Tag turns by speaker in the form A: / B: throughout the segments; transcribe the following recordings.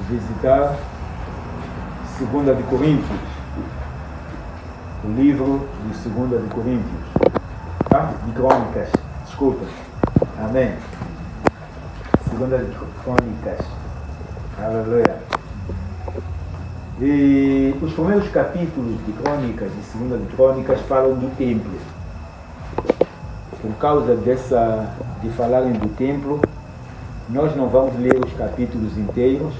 A: visitar 2 de Coríntios, o livro de 2 de Coríntios, tá? De Crônicas, desculpa, amém, 2 de Crônicas, aleluia. E os primeiros capítulos de Crônicas, de 2 de Crônicas, falam do templo. Por causa de falarem do templo, nós não vamos ler os capítulos inteiros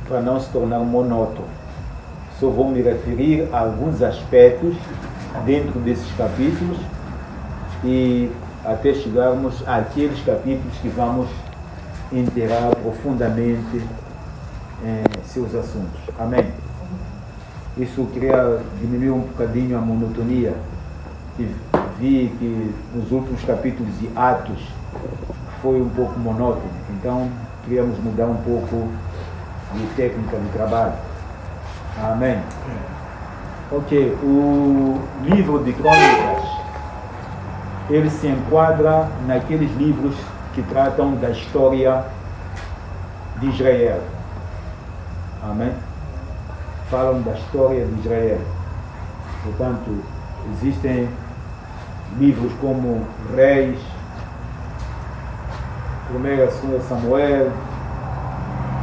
A: para não se tornar monótono. Só vou me referir a alguns aspectos dentro desses capítulos e até chegarmos àqueles capítulos que vamos inteirar profundamente seus assuntos. Amém? Isso queria diminuir um bocadinho a monotonia. Vi que nos últimos capítulos de Atos foi um pouco monótono, então queríamos mudar um pouco de técnica de trabalho. Amém? Ok, o livro de Crônicas, ele se enquadra naqueles livros que tratam da história de Israel. Amém? Falam da história de Israel. Portanto, existem livros como Reis, 1 e 2 Samuel,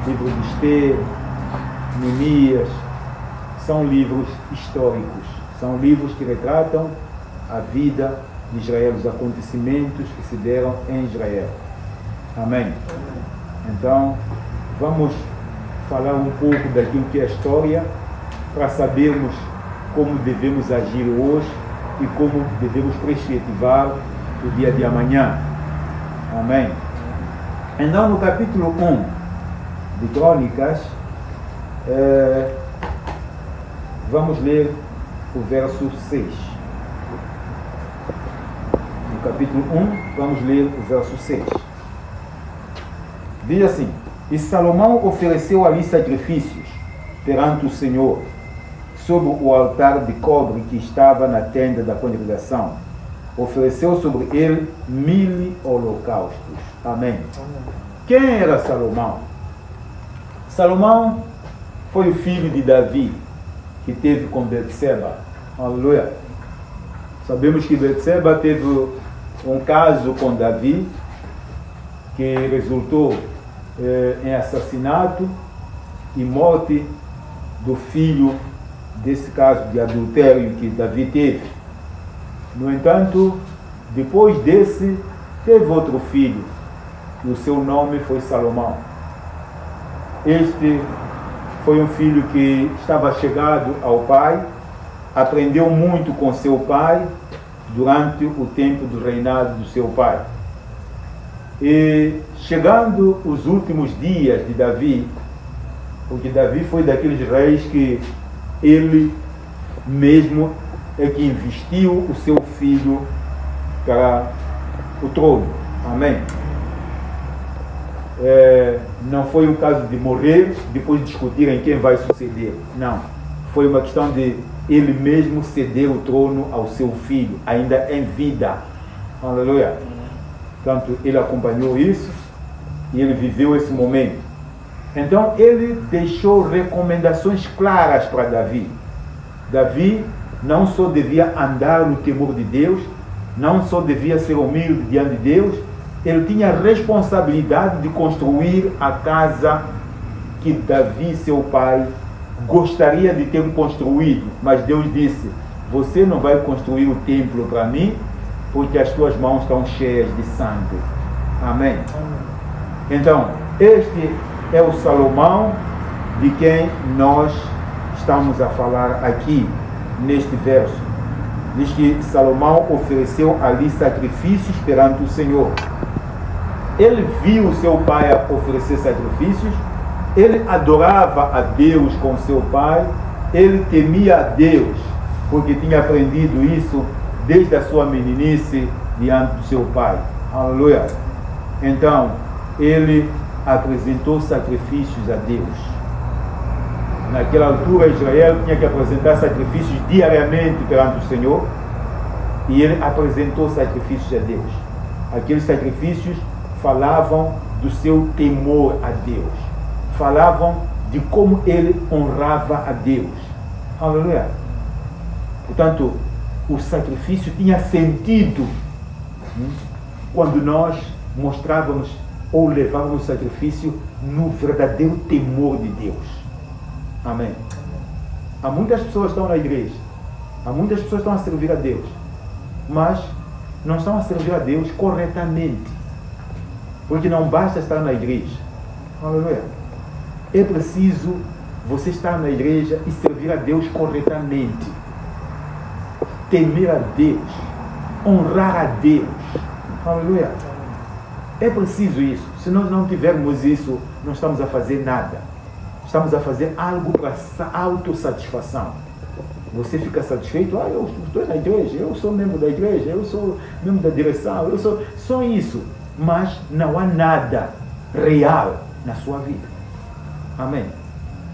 A: livro de Esther, Neemias. São livros históricos, são livros que retratam a vida de Israel, os acontecimentos que se deram em Israel. Amém? Então, vamos falar um pouco daquilo que é a história, para sabermos como devemos agir hoje e como devemos perspectivar o dia de amanhã. Amém? Então, no capítulo 1 de Crônicas, vamos ler o verso 6. No capítulo 1, vamos ler o verso 6. Diz assim: E Salomão ofereceu ali sacrifícios perante o Senhor, sobre o altar de cobre que estava na tenda da congregação. Ofereceu sobre ele 1000 holocaustos. Amém. Quem era Salomão? Salomão foi o filho de Davi, que teve com Betseba. Aleluia. Sabemos que Betseba teve um caso com Davi, que resultou em assassinato e morte do filho desse caso de adultério que Davi teve. No entanto, depois desse, teve outro filho, e o seu nome foi Salomão. Este foi um filho que estava chegado ao pai, aprendeu muito com seu pai durante o tempo do reinado do seu pai. E chegando os últimos dias de Davi, porque Davi foi daqueles reis que ele mesmo é que investiu o seu filho para o trono. Amém? Não foi um caso de morrer, depois discutirem quem vai suceder. Não. Foi uma questão de ele mesmo ceder o trono ao seu filho, ainda em vida. Aleluia. Portanto, ele acompanhou isso e ele viveu esse momento. Então, ele deixou recomendações claras para Davi. Davi não só devia andar no temor de Deus, não só devia ser humilde diante de Deus, ele tinha a responsabilidade de construir a casa que Davi, seu pai, gostaria de ter construído. Mas Deus disse: você não vai construir o templo para mim, porque as tuas mãos estão cheias de sangue. Amém? Então, este é o Salomão de quem nós estamos a falar aqui, neste verso. Diz que Salomão ofereceu ali sacrifícios perante o Senhor. Ele viu seu pai oferecer sacrifícios, ele adorava a Deus com seu pai, ele temia a Deus, porque tinha aprendido isso desde a sua meninice diante do seu pai. Aleluia. Então, ele apresentou sacrifícios a Deus. Naquela altura, Israel tinha que apresentar sacrifícios diariamente perante o Senhor, e ele apresentou sacrifícios a Deus. Aqueles sacrifícios falavam do seu temor a Deus. Falavam de como ele honrava a Deus. Aleluia. Portanto, o sacrifício tinha sentido quando nós mostrávamos ou levávamos o sacrifício no verdadeiro temor de Deus. Amém. Há muitas pessoas que estão na igreja, há muitas pessoas que estão a servir a Deus, mas não estão a servir a Deus corretamente. Porque não basta estar na igreja. Aleluia. É preciso você estar na igreja e servir a Deus corretamente. Temer a Deus. Honrar a Deus. Aleluia. É preciso isso. Se nós não tivermos isso, não estamos a fazer nada. Estamos a fazer algo para autossatisfação. Você fica satisfeito? Ah, eu estou na igreja, eu sou membro da igreja, eu sou membro da direção, eu sou só isso. Mas não há nada real na sua vida. Amém.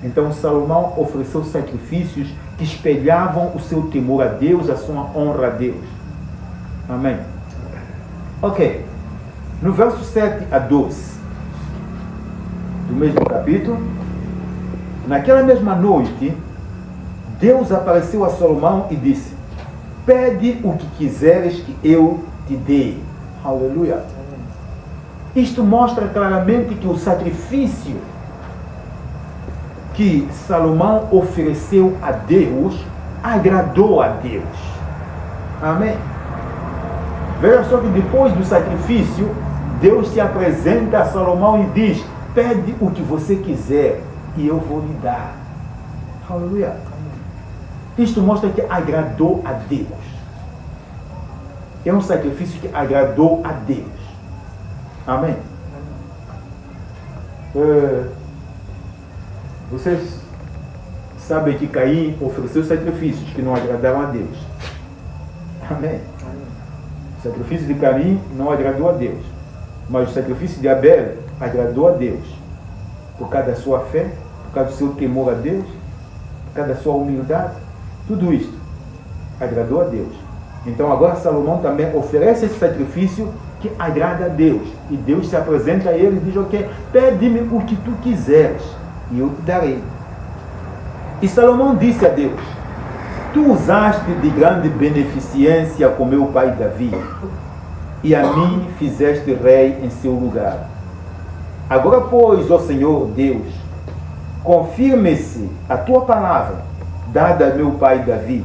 A: Então Salomão ofereceu sacrifícios que espelhavam o seu temor a Deus, a sua honra a Deus. Amém. Ok. No verso 7 a 12 do mesmo capítulo, naquela mesma noite, Deus apareceu a Salomão e disse: pede o que quiseres que eu te dê. Aleluia. Isto mostra claramente que o sacrifício que Salomão ofereceu a Deus agradou a Deus. Amém. Veja só que depois do sacrifício, Deus se apresenta a Salomão e diz: pede o que você quiser e eu vou lhe dar. Aleluia. Isto mostra que agradou a Deus. É um sacrifício que agradou a Deus. Amém. Vocês sabem que Caim ofereceu sacrifícios que não agradaram a Deus. Amém. O sacrifício de Caim não agradou a Deus. Mas o sacrifício de Abel agradou a Deus. Por causa da sua fé, por causa do seu temor a Deus, por causa da sua humildade. Tudo isto agradou a Deus. Então agora Salomão também oferece esse sacrifício que agrada a Deus. E Deus se apresenta a ele e diz: ok, pede-me o que tu quiseres e eu te darei. E Salomão disse a Deus: tu usaste de grande beneficência com meu pai Davi, e a mim fizeste rei em seu lugar. Agora, pois, ó Senhor Deus, confirme-se a tua palavra, dada a meu pai Davi,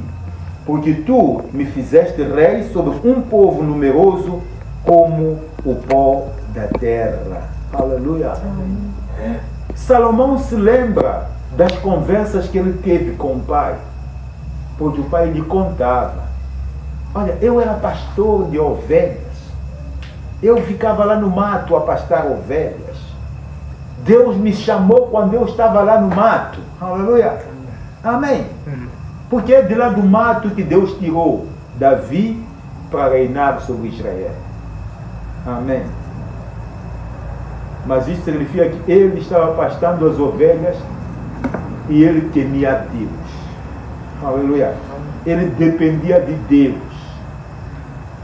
A: porque tu me fizeste rei sobre um povo numeroso como o pó da terra. Aleluia. Amém. Salomão se lembra das conversas que ele teve com o pai, porque o pai lhe contava: olha, eu era pastor de ovelhas, eu ficava lá no mato a pastar ovelhas, Deus me chamou quando eu estava lá no mato. Aleluia. Amém. Porque é de lá do mato que Deus tirou Davi para reinar sobre Israel. Amém. Mas isso significa que ele estava pastando as ovelhas e ele temia a Deus. Aleluia. Ele dependia de Deus.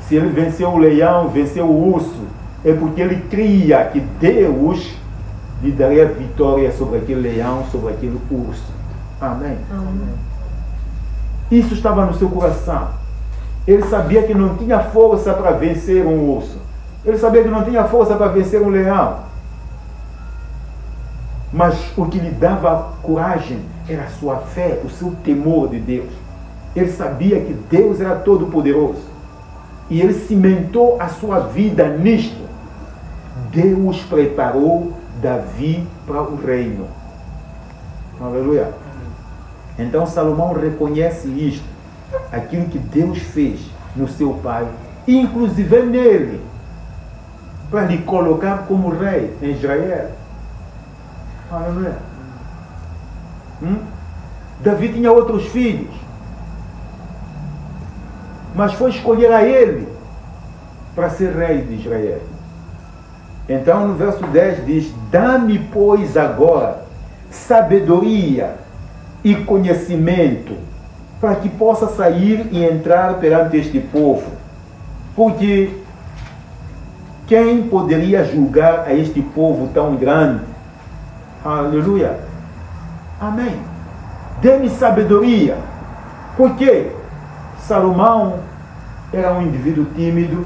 A: Se ele venceu o leão, venceu o urso, é porque ele cria que Deus lhe daria vitória sobre aquele leão, sobre aquele urso. Amém. Amém. Isso estava no seu coração. Ele sabia que não tinha força para vencer um urso. Ele sabia que não tinha força para vencer um leão. Mas o que lhe dava coragem era a sua fé, o seu temor de Deus. Ele sabia que Deus era todo-poderoso. E ele cimentou a sua vida nisto. Deus preparou Davi para o reino. Aleluia. Então Salomão reconhece isto, aquilo que Deus fez no seu pai, inclusive nele, para lhe colocar como rei em Israel. Aleluia. Davi tinha outros filhos, mas foi escolher a ele para ser rei de Israel. Então no verso 10 diz: dá-me, pois, agora sabedoria e conhecimento, para que possa sair e entrar perante este povo, porque quem poderia julgar a este povo tão grande? Aleluia. Amém. Dê-me sabedoria. Por quê? Salomão era um indivíduo tímido.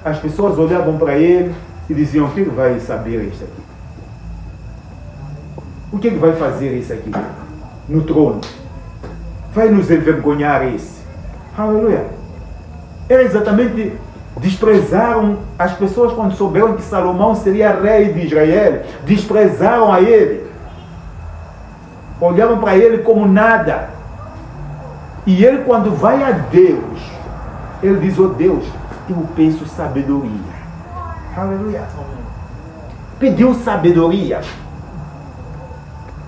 A: As pessoas olhavam para ele e diziam: o que ele vai saber isso aqui? O que ele vai fazer isso aqui no trono? Vai nos envergonhar esse. Aleluia. Era exatamente, desprezaram as pessoas quando souberam que Salomão seria rei de Israel. Desprezaram a ele. Olhavam para ele como nada. E ele, quando vai a Deus, ele diz: oh Deus, eu peço sabedoria. Aleluia. Pediu sabedoria.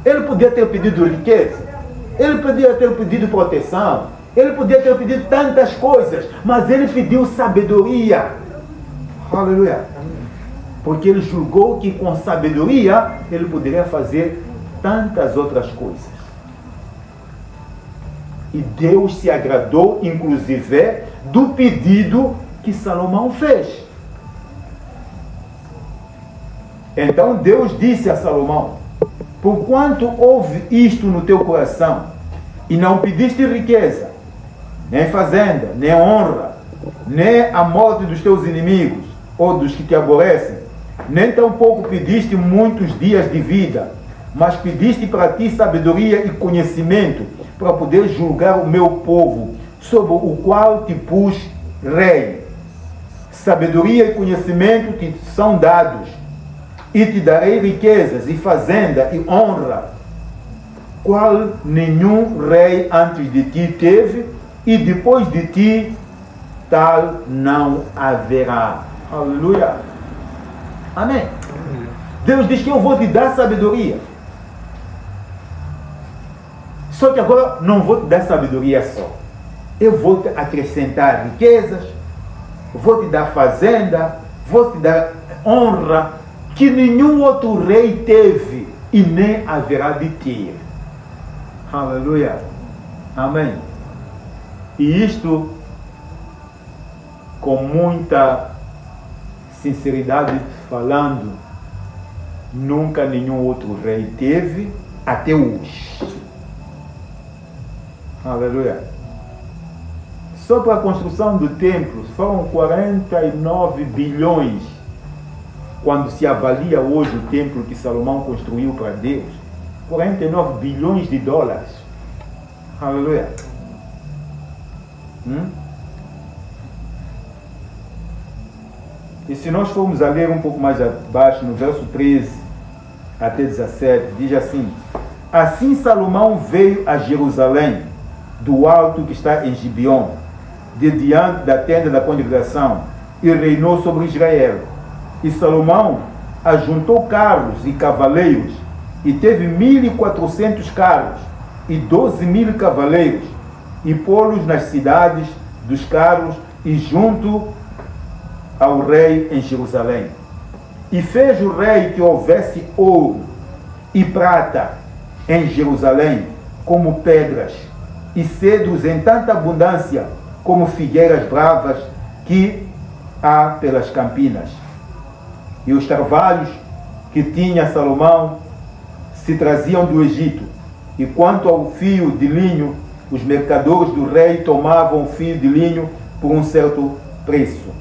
A: Ele podia ter pedido riqueza. Ele podia ter pedido proteção. Ele podia ter pedido tantas coisas. Mas ele pediu sabedoria. Aleluia. Porque ele julgou que com sabedoria ele poderia fazer tantas outras coisas. E Deus se agradou, inclusive, do pedido que Salomão fez. Então Deus disse a Salomão: porquanto houve isto no teu coração, e não pediste riqueza, nem fazenda, nem honra, nem a morte dos teus inimigos, ou dos que te aborrecem, nem tampouco pediste muitos dias de vida, mas pediste para ti sabedoria e conhecimento, para poder julgar o meu povo, sobre o qual te pus rei. Sabedoria e conhecimento te são dados, e te darei riquezas e fazenda e honra, qual nenhum rei antes de ti teve, e depois de ti tal não haverá. Aleluia. Amém. Deus diz que eu vou te dar sabedoria. Só que agora não vou te dar sabedoria só. Eu vou te acrescentar riquezas, vou te dar fazenda, vou te dar honra, que nenhum outro rei teve e nem haverá de ter. Aleluia. Amém. E isto, com muita sinceridade falando, nunca nenhum outro rei teve até hoje. Aleluia. Só para a construção do templo foram 49 bilhões. Quando se avalia hoje o templo que Salomão construiu para Deus, 49 bilhões de dólares. Aleluia. E se nós formos a ler um pouco mais abaixo, no verso 13 até 17, diz assim: assim Salomão veio a Jerusalém, do alto que está em Gibeon, de diante da tenda da congregação, e reinou sobre Israel. E Salomão ajuntou carros e cavaleiros, e teve 1.400 carros e 12.000 cavaleiros, e pô-los nas cidades dos carros e junto ao rei em Jerusalém. E fez o rei que houvesse ouro e prata em Jerusalém, como pedras, e cedros em tanta abundância, como figueiras bravas que há pelas campinas. E os carvalhos que tinha Salomão se traziam do Egito. E quanto ao fio de linho, os mercadores do rei tomavam o fio de linho por um certo preço.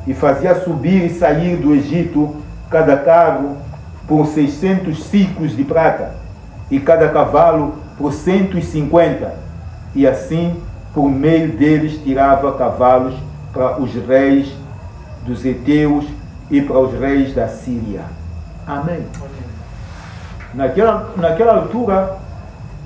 A: E fazia subir e sair do Egito cada carro por 600 ciclos de prata, e cada cavalo por 150. E assim, por meio deles, tirava cavalos para os reis dos heteus e para os reis da Síria. Amém. Naquela altura,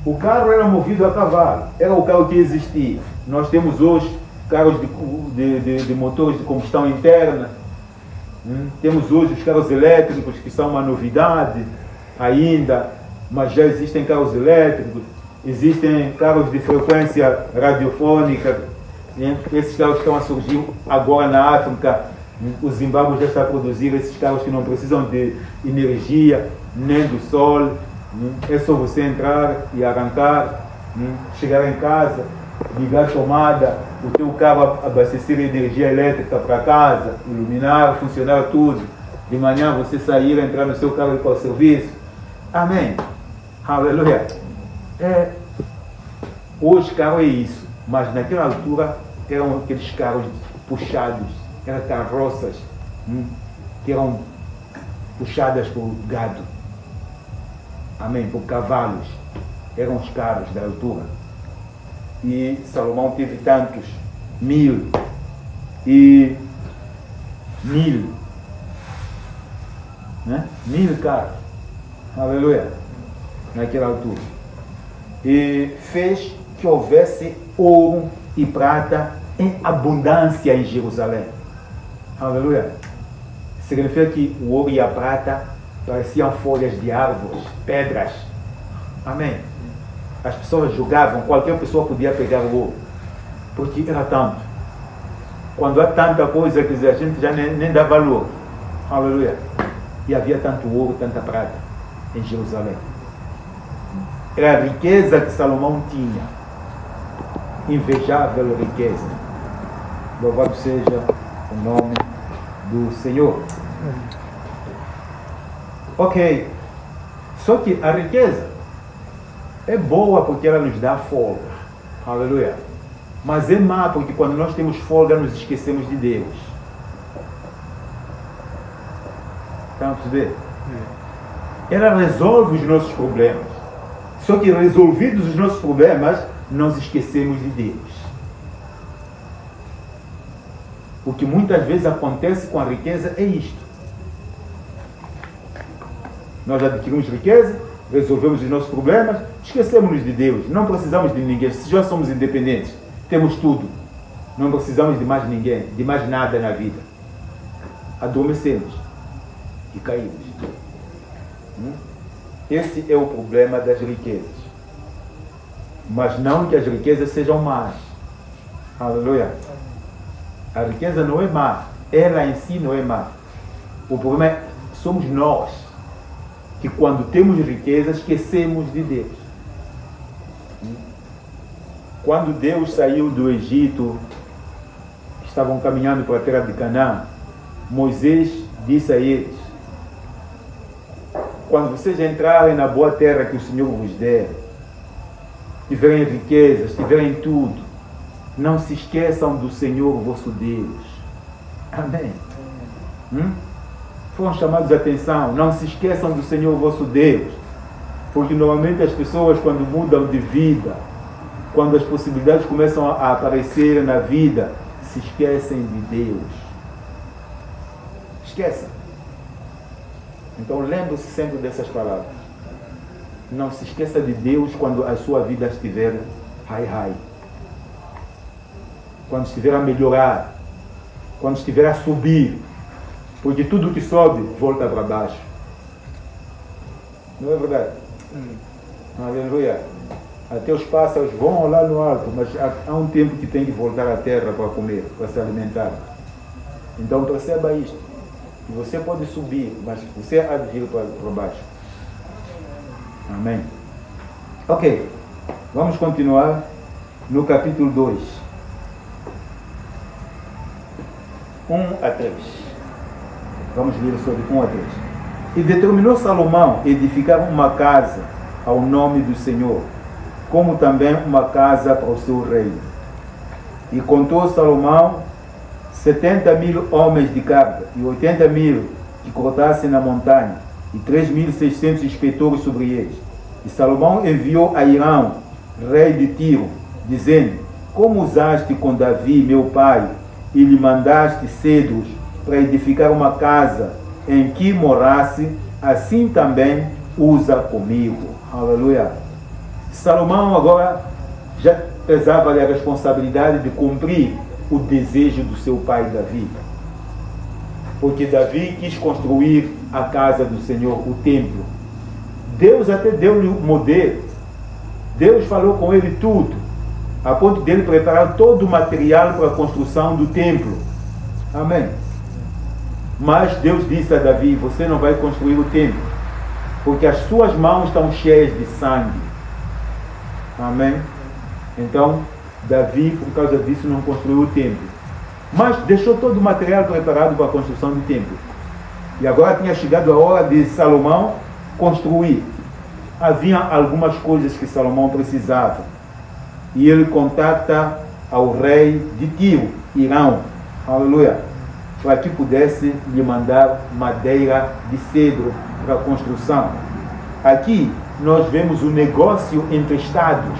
A: o carro era movido a cavalo. Era o carro que existia. Nós temos hoje carros de motores de combustão interna. Temos hoje os carros elétricos, que são uma novidade ainda, mas já existem carros elétricos. Existem carros de frequência radiofônica. Esses carros estão a surgir agora na África. O Zimbábue já está a produzir esses carros que não precisam de energia, nem do sol. É só você entrar e arrancar, chegar em casa ligar a tomada, o teu carro abastecer energia elétrica para casa, iluminar, funcionar tudo. De manhã você sair, entrar no seu carro e ir para o serviço. Amém. Aleluia. Hoje carro é isso, mas naquela altura eram aqueles carros puxados, eram carroças que eram puxadas por gado. Amém, por cavalos. Eram os carros da altura. E Salomão teve tantos, 1000 né? 1000 carros. Aleluia. Naquela altura. E fez que houvesse ouro e prata em abundância em Jerusalém. Aleluia. Significa que o ouro e a prata pareciam folhas de árvores, pedras. Amém. As pessoas julgavam, qualquer pessoa podia pegar o ouro, porque era tanto. Quando há tanta coisa, quer dizer, a gente já nem dá valor. Aleluia. E havia tanto ouro, tanta prata em Jerusalém. Era a riqueza que Salomão tinha. Invejável riqueza. Louvado seja o nome do Senhor. Ok. Só que a riqueza é boa porque ela nos dá folga. Aleluia. Mas é má porque quando nós temos folga nos esquecemos de Deus. Estão a perceber? Ela resolve os nossos problemas. Só que resolvidos os nossos problemas, nós esquecemos de Deus. O que muitas vezes acontece com a riqueza é isto. Nós adquirimos riqueza, resolvemos os nossos problemas, esquecemos-nos de Deus. Não precisamos de ninguém. Se já somos independentes, temos tudo. Não precisamos de mais ninguém, de mais nada na vida. Adormecemos e caímos. Esse é o problema das riquezas. Mas não que as riquezas sejam más. Aleluia. A riqueza não é má. Ela em si não é má. O problema é somos nós que quando temos riqueza esquecemos de Deus. Quando Deus saiu do Egito, estavam caminhando para a terra de Canaã, Moisés disse a eles: quando vocês entrarem na boa terra que o Senhor vos der, tiverem riquezas, tiverem tudo, não se esqueçam do Senhor vosso Deus. Amém. Foram chamados a atenção, não se esqueçam do Senhor vosso Deus. Porque normalmente as pessoas, quando mudam de vida, quando as possibilidades começam a aparecer na vida, se esquecem de Deus. Esqueçam. Então lembre-se sempre dessas palavras. Não se esqueça de Deus quando a sua vida estiver high. Quando estiver a melhorar. Quando estiver a subir. Porque tudo que sobe, volta para baixo. Não é verdade? Aleluia. Até os pássaros vão lá no alto, mas há um tempo que tem que voltar à terra para comer, para se alimentar. Então perceba isto. Você pode subir, mas você há de vir para baixo. Amém. Ok. Vamos continuar no capítulo 2. 1 a 3. Vamos ler sobre 1 a 3. E determinou Salomão edificar uma casa ao nome do Senhor, como também uma casa para o seu reino. E contou Salomão 70.000 homens de carga, e 80.000 que cortassem na montanha, e 3.600 inspetores sobre eles. E Salomão enviou a Irão, rei de Tiro, dizendo: como usaste com Davi, meu pai, e lhe mandaste cedros para edificar uma casa em que morasse, assim também usa comigo. Aleluia. Salomão agora já pesava-lhe a responsabilidade de cumprir o desejo do seu pai Davi. Porque Davi quis construir a casa do Senhor, o templo. Deus até deu-lhe o modelo. Deus falou com ele tudo, a ponto dele preparar todo o material para a construção do templo. Amém. Mas Deus disse a Davi: você não vai construir o templo, porque as suas mãos estão cheias de sangue. Amém. Então Davi, por causa disso, não construiu o templo. Mas deixou todo o material preparado para a construção do templo. E agora tinha chegado a hora de Salomão construir. Havia algumas coisas que Salomão precisava. E ele contacta ao rei de Tiro, Irão, aleluia, para que pudesse lhe mandar madeira de cedro para a construção. Aqui nós vemos o negócio entre estados.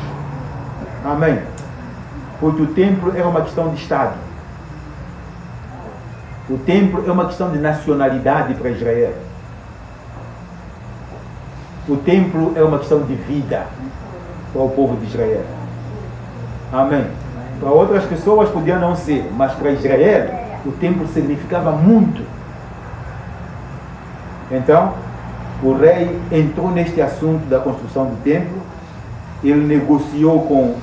A: Amém. Porque o templo é uma questão de estado. O templo é uma questão de nacionalidade para Israel. O templo é uma questão de vida para o povo de Israel. Amém. Para outras pessoas podia não ser, mas para Israel o templo significava muito. Então, o rei entrou neste assunto da construção do templo. Ele negociou com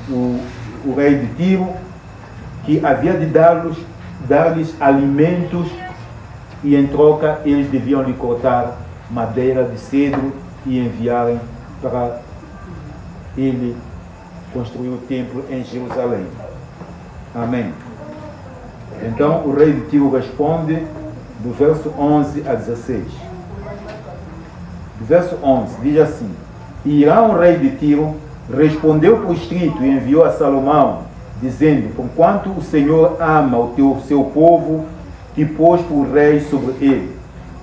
A: o rei de Tiro que havia de dar-lhes alimentos e em troca eles deviam lhe cortar madeira de cedro e enviarem para ele construir o templo em Jerusalém. Amém. Então o rei de Tiro responde do verso 11 a 16. Do verso 11 diz assim: Irão, rei de Tiro, respondeu por escrito e enviou a Salomão, dizendo: Porquanto o Senhor ama o seu povo, te pôs por rei sobre ele.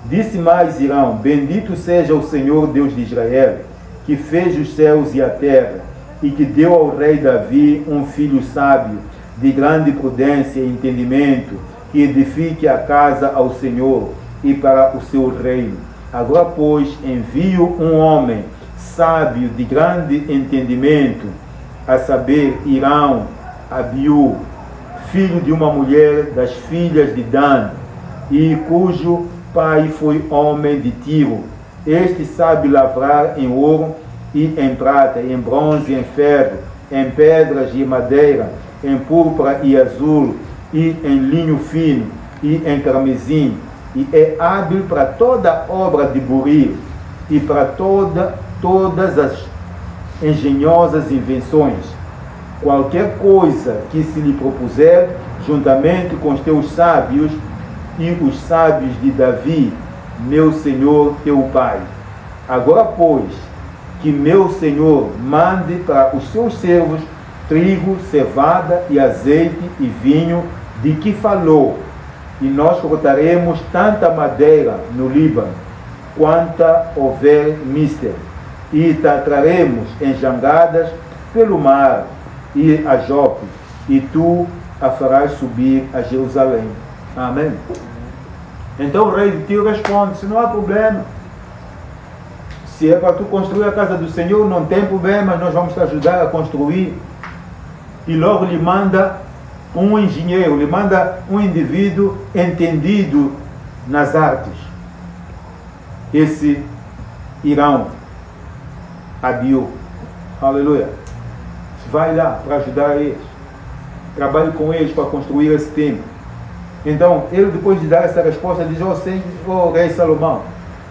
A: Disse mais Irão: Bendito seja o Senhor Deus de Israel, que fez os céus e a terra, e que deu ao rei Davi um filho sábio, de grande prudência e entendimento, que edifique a casa ao Senhor e para o seu reino. Agora, pois, envio um homem sábio de grande entendimento, a saber, Irão, Abiú, filho de uma mulher das filhas de Dan, e cujo pai foi homem de Tiro. Este sabe lavrar em ouro e em prata, em bronze e em ferro, em pedras e madeira, em púrpura e azul, e em linho fino, e em carmesim, e é hábil para toda obra de burir, e para todas as engenhosas invenções. Qualquer coisa que se lhe propuser, juntamente com os teus sábios e os sábios de Davi, meu senhor, teu pai. Agora, pois, que meu senhor mande para os seus servos trigo, cevada e azeite e vinho, de que falou, e nós cortaremos tanta madeira no Líbano, quanta houver mister, e traremos em jangadas pelo mar e a Jope, e tu a farás subir a Jerusalém. Amém. Então o rei de Tiro responde: se não há problema, se é para tu construir a casa do Senhor, não tem problema, nós vamos te ajudar a construir. E logo lhe manda um engenheiro, lhe manda um indivíduo entendido nas artes. Esse Irão, Abiú, aleluia, vai lá para ajudar eles, trabalhe com eles para construir esse templo. Então, ele depois de dar essa resposta, diz: ó rei Salomão,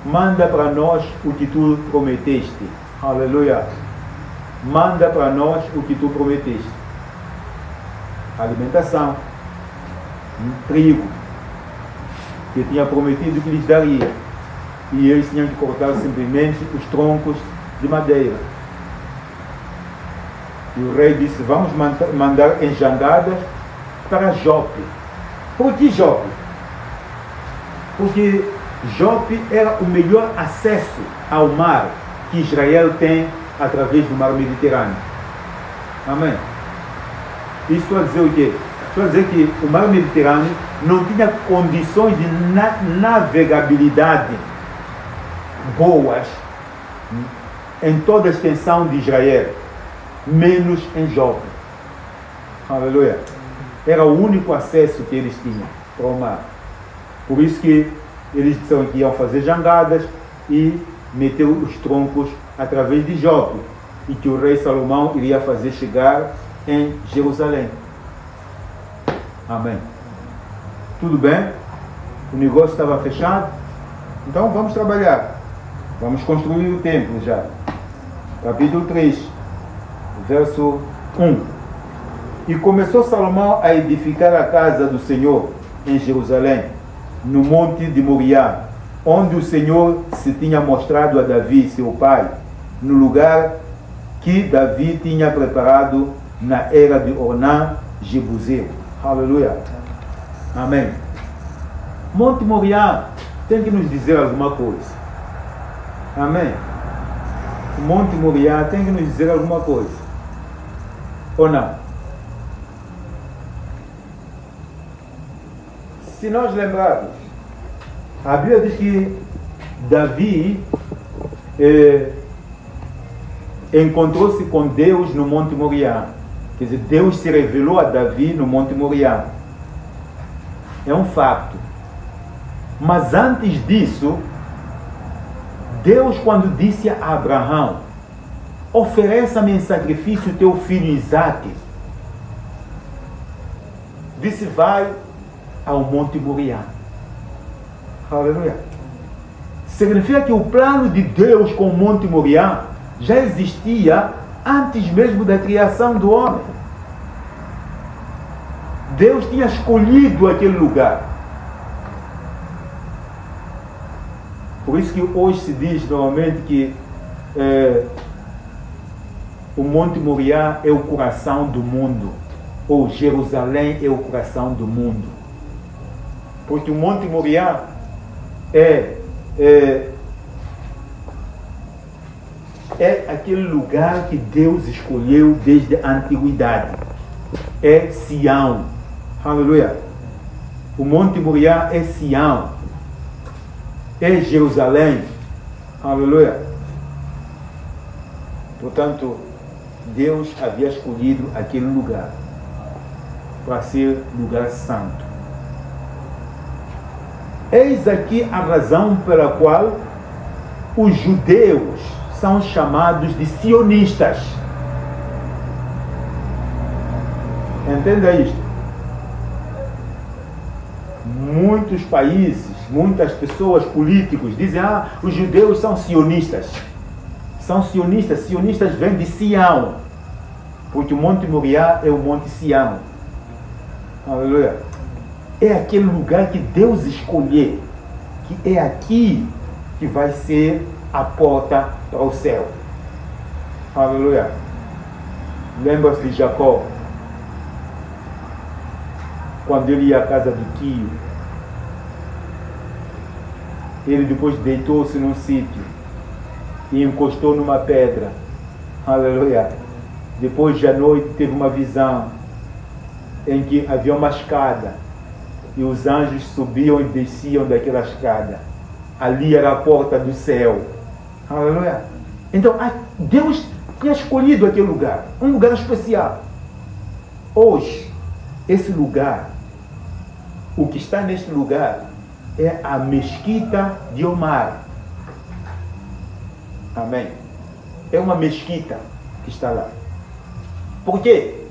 A: manda para nós o que tu prometeste, aleluia, manda para nós o que tu prometeste. Alimentação, trigo, que tinha prometido que lhes daria, e eles tinham que cortar simplesmente os troncos de madeira. E o rei disse: vamos mandar em jangadas para Jope. Por que Jope? Porque Jope era o melhor acesso ao mar que Israel tem através do mar Mediterrâneo. Amém? Isso a dizer o quê? Isso a dizer que o mar Mediterrâneo não tinha condições de navegabilidade boas em toda a extensão de Israel, menos em Jope. Aleluia. Era o único acesso que eles tinham para o mar. Por isso que eles disseram que iam fazer jangadas e meter os troncos através de Jope, e que o rei Salomão iria fazer chegar em Jerusalém. Amém. Tudo bem? O negócio estava fechado? Então vamos trabalhar. Vamos construir o templo já. Capítulo 3, verso 1. E começou Salomão a edificar a casa do Senhor em Jerusalém, no monte de Moriá, onde o Senhor se tinha mostrado a Davi, seu pai, no lugar que Davi tinha preparado na era de Ornã, Jebuseu. Aleluia. Amém. Monte Moriá tem que nos dizer alguma coisa. Amém. Monte Moriá tem que nos dizer alguma coisa. Ou não? Se nós lembrarmos, a Bíblia diz que Davi encontrou-se com Deus no Monte Moriá. Quer dizer, Deus se revelou a Davi no Monte Moriá. É um fato. Mas antes disso, Deus, quando disse a Abraão, ofereça-me em sacrifício o teu filho Isaque, disse, vai ao Monte Moriá. Aleluia. Significa que o plano de Deus com o Monte Moriá já existia antes mesmo da criação do homem. Deus tinha escolhido aquele lugar. Por isso que hoje se diz normalmente que o Monte Moriá é o coração do mundo, ou Jerusalém é o coração do mundo. Porque o Monte Moriá é aquele lugar que Deus escolheu desde a antiguidade. É Sião. Aleluia. O Monte Moriá é Sião. É Jerusalém. Aleluia. Portanto, Deus havia escolhido aquele lugar para ser lugar santo. Eis aqui a razão pela qual os judeus são chamados de sionistas. Entenda isto. Muitos países, muitas pessoas, políticos, dizem, os judeus são sionistas. São sionistas. Sionistas vêm de Sião. Porque o Monte Moriá é o Monte Sião. Aleluia. É aquele lugar que Deus escolheu, que é aqui que vai ser a porta para o céu. Aleluia. Lembra-se de Jacó, quando ele ia à casa do tio, ele depois deitou-se num sítio e encostou numa pedra. Aleluia. Depois de à noite teve uma visão em que havia uma escada e os anjos subiam e desciam daquela escada. Ali era a porta do céu. Aleluia. Então Deus tinha escolhido aquele lugar, um lugar especial. Hoje, esse lugar, o que está neste lugar é a mesquita de Omar. Amém. É uma mesquita que está lá. Por quê?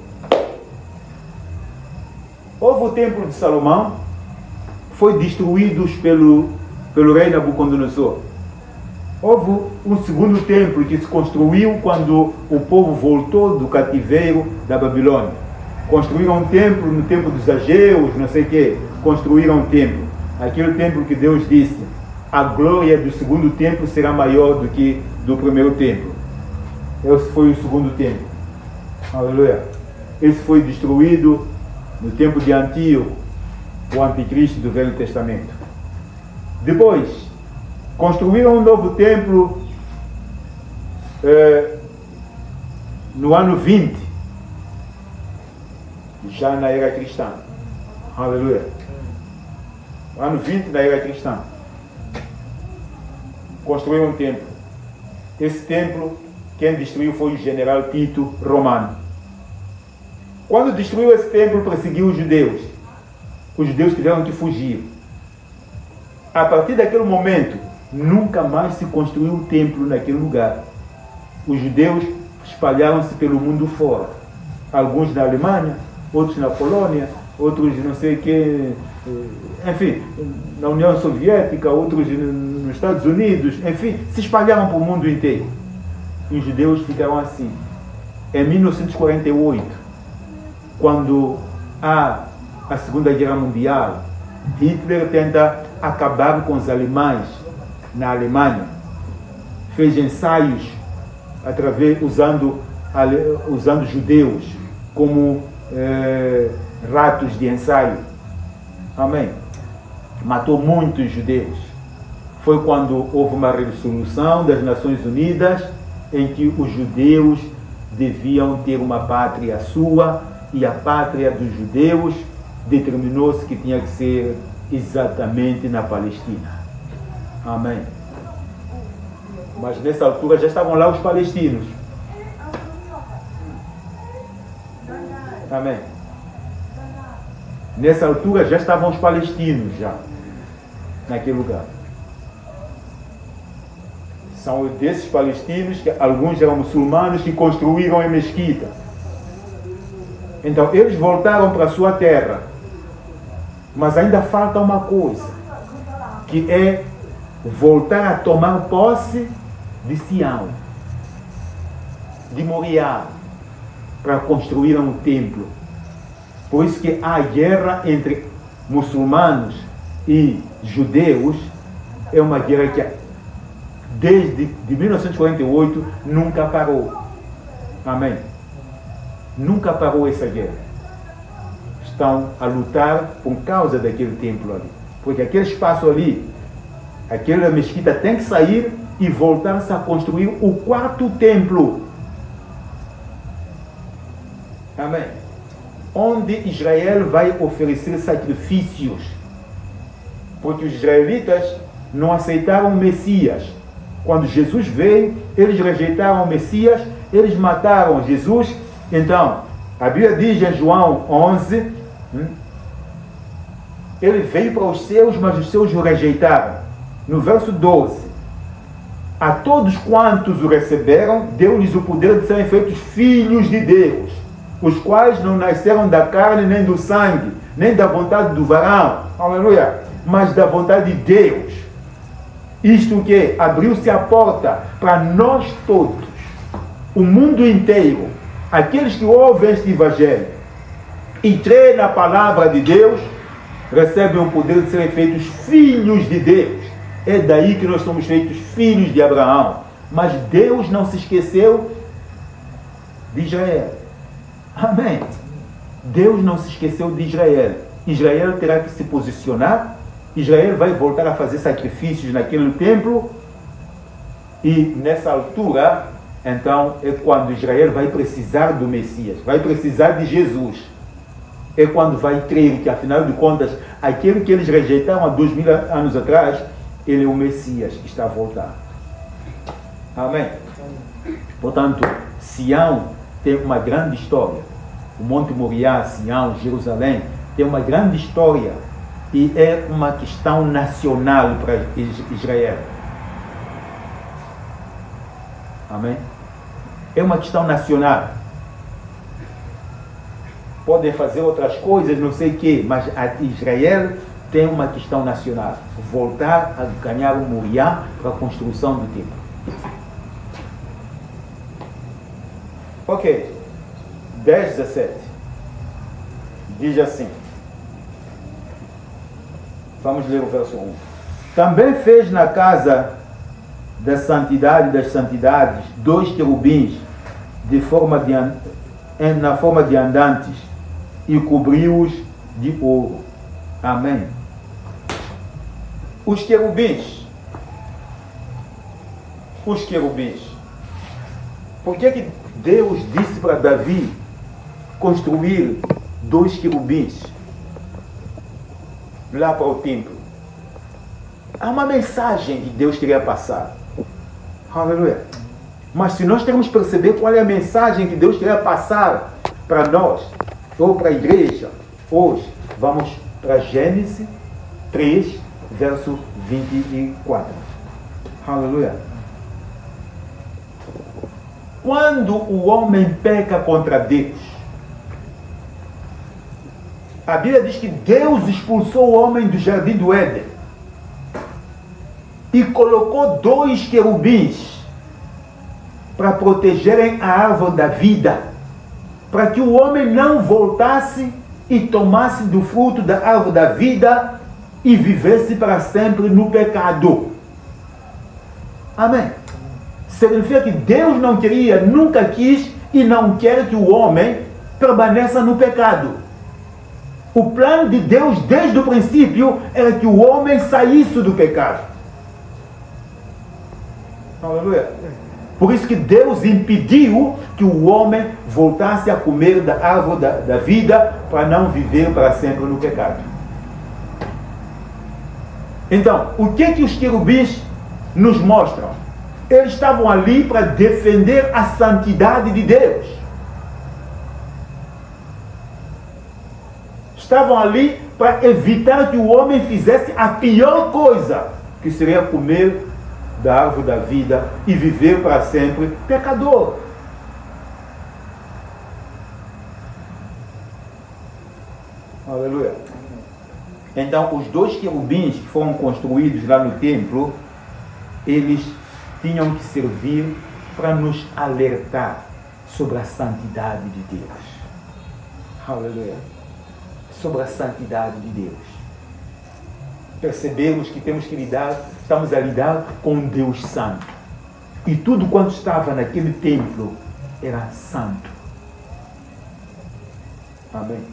A: Houve o templo de Salomão, foi destruído pelo rei Nabucodonosor. Houve um segundo templo que se construiu quando o povo voltou do cativeiro da Babilônia. Construíram um templo no tempo dos Ageus, não sei o quê. Construíram um templo. Aquele templo que Deus disse, a glória do segundo templo será maior do que do primeiro templo. Esse foi o segundo templo. Aleluia. Esse foi destruído no tempo de Antíoco, o anticristo do Velho Testamento. Depois, construíram um novo templo no ano 20, já na era cristã. Aleluia. Ano 20 da era cristã. Construíram um templo. Esse templo, quem destruiu foi o general Tito Romano. Quando destruiu esse templo, perseguiu os judeus. Os judeus tiveram que fugir. A partir daquele momento, nunca mais se construiu um templo naquele lugar. Os judeus espalharam-se pelo mundo fora. Alguns na Alemanha, outros na Polônia, outros não sei o que, enfim, na União Soviética, outros nos Estados Unidos, enfim, se espalharam para o mundo inteiro. E os judeus ficaram assim. Em 1948, quando há a Segunda Guerra Mundial, Hitler tenta acabar com os alemães na Alemanha. Fez ensaios usando judeus como ratos de ensaio. Amém. Matou muitos judeus. Foi quando houve uma resolução das Nações Unidas em que os judeus deviam ter uma pátria sua, e a pátria dos judeus determinou-se que tinha que ser exatamente na Palestina. Amém. Mas nessa altura já estavam lá os palestinos. Amém. Nessa altura já estavam os palestinos já naquele lugar. São desses palestinos que alguns eram muçulmanos que construíram a mesquita. Então eles voltaram para a sua terra. Mas ainda falta uma coisa, que é voltar a tomar posse de Sião, de Moriá, para construir um templo. Por isso que a guerra entre muçulmanos e judeus é uma guerra que desde 1948 nunca parou. Amém? Nunca parou essa guerra. Estão a lutar por causa daquele templo ali. Porque aquele espaço ali, aquela mesquita tem que sair e voltar-se a construir o quarto templo. Amém? Onde Israel vai oferecer sacrifícios. Porque os israelitas não aceitaram o Messias. Quando Jesus veio, eles rejeitaram o Messias, eles mataram Jesus. Então, a Bíblia diz em João 11, ele veio para os seus, mas os seus o rejeitaram. No verso 12, a todos quantos o receberam, deu-lhes o poder de serem feitos filhos de Deus, os quais não nasceram da carne, nem do sangue, nem da vontade do varão, aleluia, mas da vontade de Deus. Isto que abriu-se a porta para nós todos, o mundo inteiro, aqueles que ouvem este evangelho e creem na palavra de Deus, recebem o poder de serem feitos filhos de Deus. É daí que nós somos feitos filhos de Abraão. Mas Deus não se esqueceu de Israel. Amém. Deus não se esqueceu de Israel. Israel terá que se posicionar. Israel vai voltar a fazer sacrifícios naquele templo. E nessa altura, então, é quando Israel vai precisar do Messias. Vai precisar de Jesus. É quando vai crer que, afinal de contas, aquele que eles rejeitaram há 2000 anos atrás, ele é o Messias que está a voltar. Amém? Portanto, Sião tem uma grande história. O Monte Moriá, Sião, Jerusalém, tem uma grande história. E é uma questão nacional para Israel. Amém? É uma questão nacional. Podem fazer outras coisas, não sei o quê, mas Israel tem uma questão nacional. Voltar a ganhar o Moriá para a construção do templo. Ok. 10, 17. Diz assim. Vamos ler o verso 1. Também fez na casa da santidade das santidades 2 querubins na forma de andantes e cobriu-os de ouro. Amém. Os querubins. Por que Deus disse para Davi construir 2 querubins lá para o templo? Há uma mensagem que Deus queria passar. Aleluia. Mas se nós temos que perceber qual é a mensagem que Deus queria passar para nós, ou para a igreja, hoje, vamos para Gênesis 3, verso 24. Aleluia. Quando o homem peca contra Deus, a Bíblia diz que Deus expulsou o homem do jardim do Éden e colocou 2 querubins para protegerem a árvore da vida. para que o homem não voltasse e tomasse do fruto da árvore da vida e vivesse para sempre no pecado. Amém. Significa que Deus não queria, nunca quis e não quer que o homem permaneça no pecado. O plano de Deus desde o princípio era que o homem saísse do pecado. Aleluia. Por isso que Deus impediu que o homem voltasse a comer da árvore da vida para não viver para sempre no pecado. Então, o que os querubins nos mostram? Eles estavam ali para defender a santidade de Deus. Estavam ali para evitar que o homem fizesse a pior coisa, que seria comer da árvore da vida e viver para sempre pecador. Aleluia. Então, os dois querubins que foram construídos lá no templo, eles tinham que servir para nos alertar sobre a santidade de Deus. Aleluia. Sobre a santidade de Deus. Percebemos que temos que estamos a lidar com um Deus santo. E tudo quanto estava naquele templo era santo. Amém.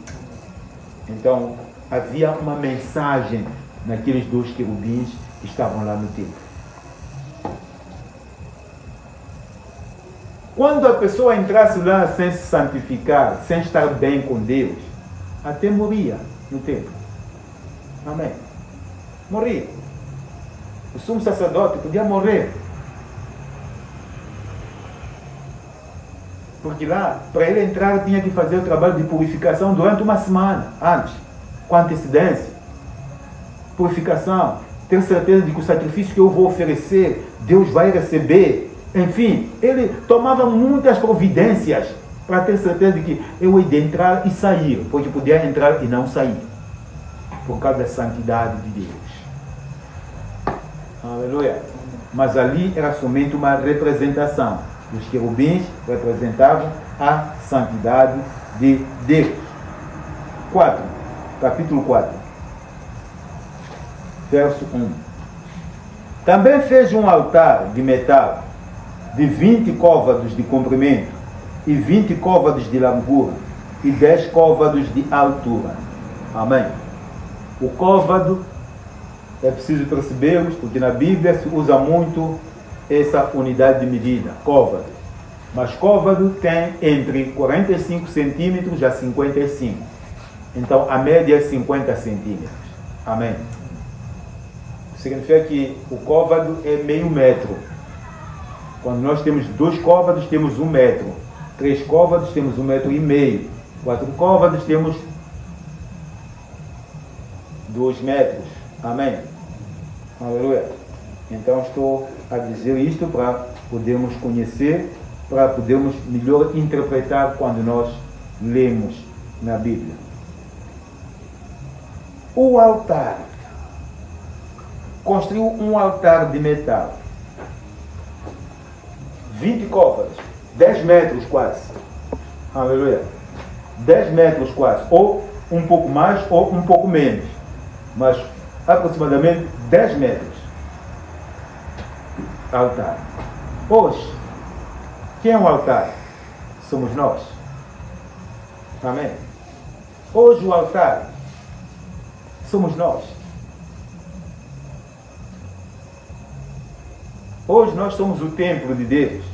A: Então, havia uma mensagem naqueles dois querubins que estavam lá no templo. Quando a pessoa entrasse lá sem se santificar, sem estar bem com Deus, até morria no templo. Amém. Morria. O sumo sacerdote podia morrer. Porque lá, para ele entrar, tinha que fazer o trabalho de purificação durante uma semana, antes, com antecedência. Purificação, ter certeza de que o sacrifício que eu vou oferecer, Deus vai receber. Enfim, ele tomava muitas providências para ter certeza de que eu ia entrar e sair, porque podia entrar e não sair, por causa da santidade de Deus. Aleluia. Mas ali era somente uma representação. Os querubins representavam a santidade de Deus. 4, capítulo 4, verso 1. Também fez um altar de metal de 20 côvados de comprimento e 20 côvados de largura e 10 côvados de altura. Amém. O côvado, é preciso percebermos, porque na Bíblia se usa muito essa unidade de medida, côvado. Mas côvado tem entre 45 centímetros a 55. Então a média é 50 centímetros. Amém. Significa que o côvado é meio metro. Quando nós temos 2 côvados, temos 1 metro. 3 côvados, temos 1,5 metro. 4 côvados, temos 2 metros. Amém? Aleluia. Então estou a dizer isto para podermos conhecer, para podermos melhor interpretar quando nós lemos na Bíblia. O altar. Construiu um altar de metal. 20 côvados, 10 metros quase. Aleluia. 10 metros quase, ou um pouco mais ou um pouco menos, mas aproximadamente 10 metros. Altar. Hoje, quem é o altar? Somos nós. Amém? Hoje o altar somos nós. Hoje nós somos o templo de Deus.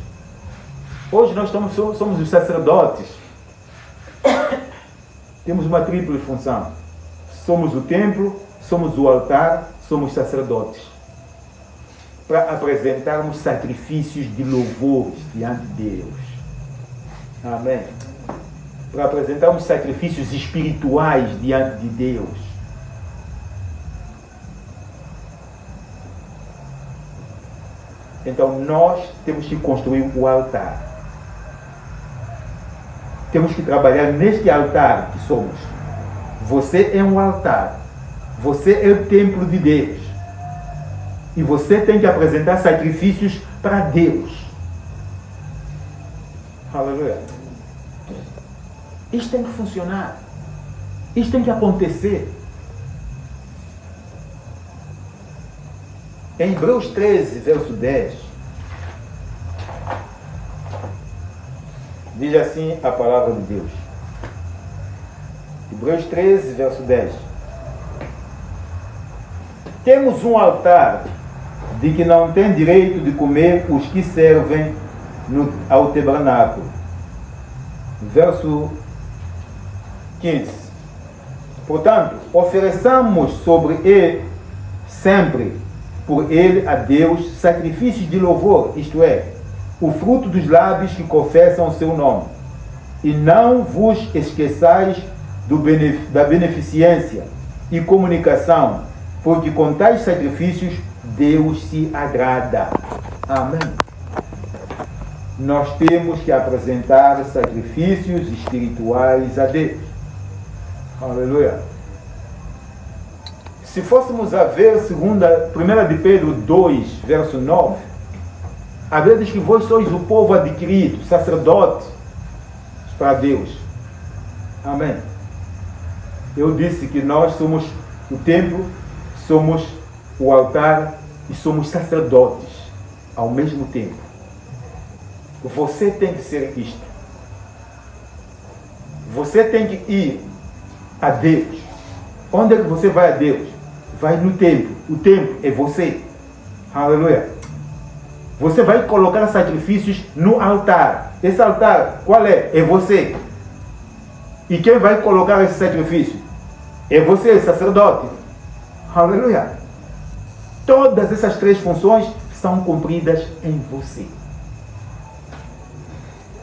A: Hoje nós somos os sacerdotes. Temos uma tripla função. Somos o templo, somos o altar, somos sacerdotes. Para apresentarmos sacrifícios de louvores diante de Deus. Amém. Para apresentarmos sacrifícios espirituais diante de Deus. Então nós temos que construir o altar. Temos que trabalhar neste altar que somos. Você é um altar. Você é o templo de Deus. E você tem que apresentar sacrifícios para Deus. Aleluia. Isto tem que funcionar. Isto tem que acontecer. Em Hebreus 13, verso 10, diz assim a palavra de Deus. Hebreus 13, verso 10. Temos um altar de que não tem direito de comer os que servem ao tabernáculo. Verso 15. Portanto, ofereçamos sobre ele sempre por ele a Deus sacrifícios de louvor, isto é, o fruto dos lábios que confessam o seu nome. E não vos esqueçais da beneficência e comunicação, porque com tais sacrifícios Deus se agrada. Amém. Nós temos que apresentar sacrifícios espirituais a Deus. Aleluia. Se fôssemos a ver 1 de Pedro 2, verso 9, a Bíblia diz que vós sois o povo adquirido, sacerdote para Deus. Amém. Eu disse que nós somos o templo, somos o altar e somos sacerdotes ao mesmo tempo. Você tem que ser isto. Você tem que ir a Deus. Onde é que você vai a Deus? Vai no templo. O templo é você. Aleluia. Você vai colocar sacrifícios no altar. Esse altar, qual é? É você. E quem vai colocar esse sacrifício? É você, sacerdote. Aleluia. Todas essas três funções são cumpridas em você.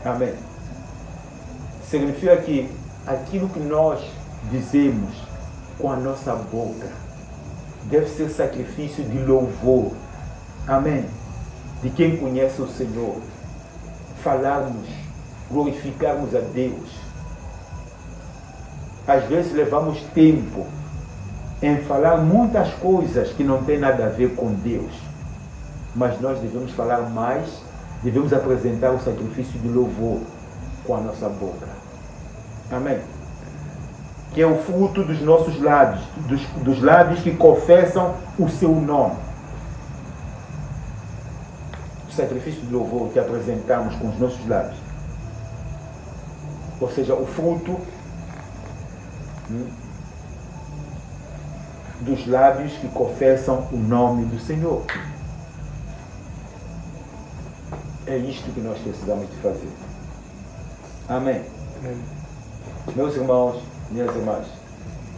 A: Amém. Significa que aquilo que nós dizemos com a nossa boca deve ser sacrifício de louvor. Amém. De quem conhece o Senhor. Falarmos, glorificarmos a Deus. Às vezes levamos tempo em falar muitas coisas que não tem nada a ver com Deus. Mas nós devemos falar mais, devemos apresentar o sacrifício de louvor com a nossa boca. Amém. Que é o fruto dos nossos lábios, dos lábios que confessam o seu nome. O sacrifício de louvor que apresentamos com os nossos lábios. Ou seja, o fruto dos lábios que confessam o nome do Senhor. É isto que nós precisamos de fazer. Amém. Amém. Meus irmãos, minhas irmãs,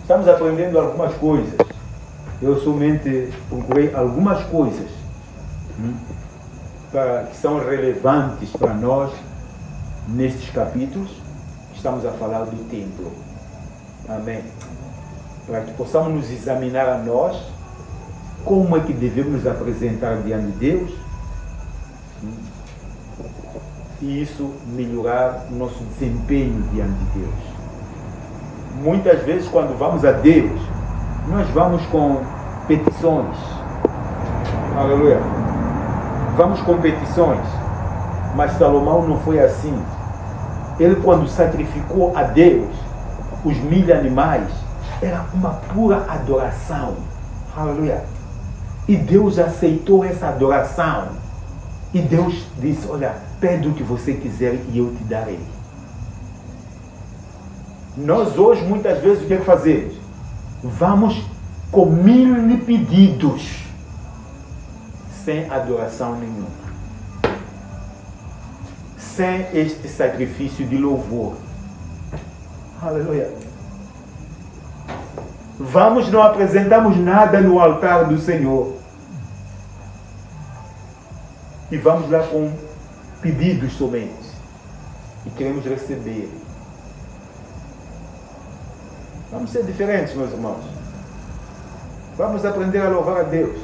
A: estamos aprendendo algumas coisas. Eu somente procurei algumas coisas que são relevantes para nós nestes capítulos. Estamos a falar do templo. Amém. Para que possamos nos examinar a nós, como é que devemos nos apresentar diante de Deus, e isso melhorar o nosso desempenho diante de Deus. Muitas vezes, quando vamos a Deus, nós vamos com petições. Aleluia. Vamos com petições. Mas Salomão não foi assim. Ele, quando sacrificou a Deus os 1000 animais, era uma pura adoração. Aleluia. E Deus aceitou essa adoração. E Deus disse, olha, pede o que você quiser e eu te darei. Nós hoje, muitas vezes, o que é que fazemos? Vamos com 1000 pedidos, sem adoração nenhuma. Sem este sacrifício de louvor. Aleluia. Vamos, não apresentamos nada no altar do Senhor. E vamos lá com pedidos somente. E queremos receber. Vamos ser diferentes, meus irmãos. Vamos aprender a louvar a Deus.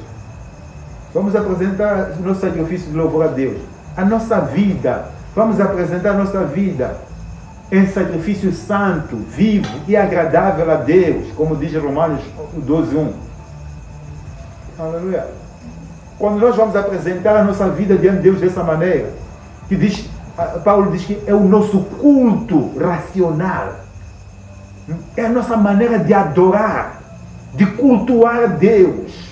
A: Vamos apresentar o nosso sacrifício de louvor a Deus. A nossa vida. Vamos apresentar a nossa vida em sacrifício santo, vivo e agradável a Deus, como diz Romanos 12:1. Aleluia. Quando nós vamos apresentar a nossa vida diante de Deus dessa maneira, que diz Paulo diz que é o nosso culto racional. É a nossa maneira de adorar, de cultuar Deus.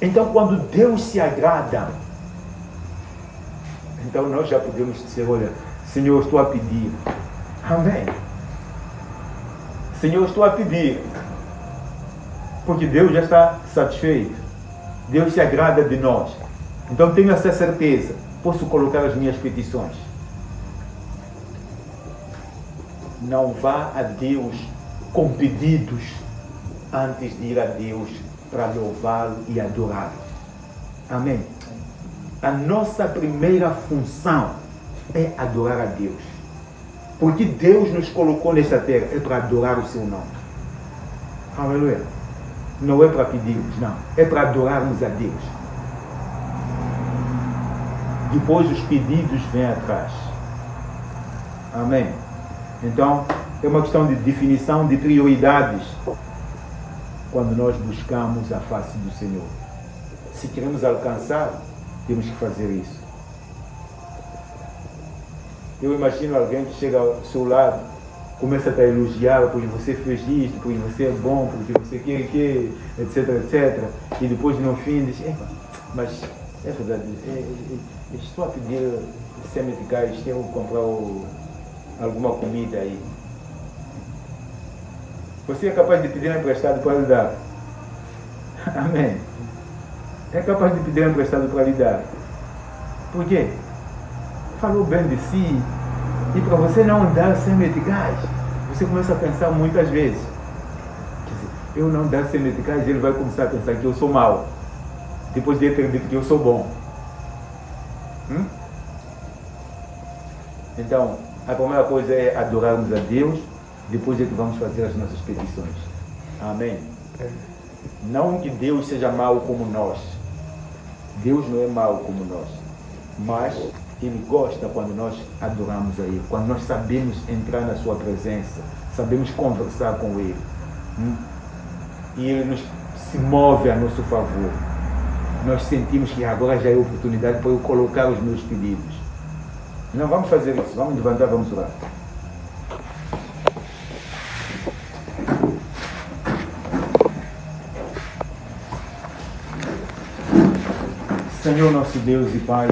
A: Então, quando Deus se agrada, então nós já podemos dizer, olha, Senhor, estou a pedir. Amém. Senhor, estou a pedir. Porque Deus já está satisfeito. Deus se agrada de nós. Então tenho essa certeza. Posso colocar as minhas petições. Não vá a Deus com pedidos antes de ir a Deus para louvá-lo e adorá-lo. Amém. A nossa primeira função é adorar a Deus. Porque Deus nos colocou nesta terra, é para adorar o seu nome. Aleluia. Não é para pedirmos, não. É para adorarmos a Deus. Depois os pedidos vêm atrás. Amém. Então, é uma questão de definição de prioridades quando nós buscamos a face do Senhor. Se queremos alcançar, temos que fazer isso. Eu imagino alguém que chega ao seu lado, começa a te elogiar porque você fez isto, porque você é bom, porque você quer, etc, etc. E depois no fim diz, mas é verdade, estou a pedir 100 meticais, quero comprar alguma comida aí. Você é capaz de pedir emprestado para lhe dar. Amém. É capaz de pedir emprestado para lhe dar. Por quê? Falou bem de si. E para você não dar 100 meticais, você começa a pensar muitas vezes. Quer dizer, eu não dar 100 meticais, ele vai começar a pensar que eu sou mau. Depois de ter dito que eu sou bom. Então, a primeira coisa é adorarmos a Deus, depois é que vamos fazer as nossas petições. Amém? Não que Deus seja mau como nós. Deus não é mau como nós. Mas Ele gosta quando nós adoramos a Ele, quando nós sabemos entrar na Sua presença, sabemos conversar com Ele. E Ele se move a nosso favor. Nós sentimos que agora já é oportunidade para eu colocar os meus pedidos. Não, vamos fazer isso. Vamos levantar, vamos orar. Senhor nosso Deus e Pai,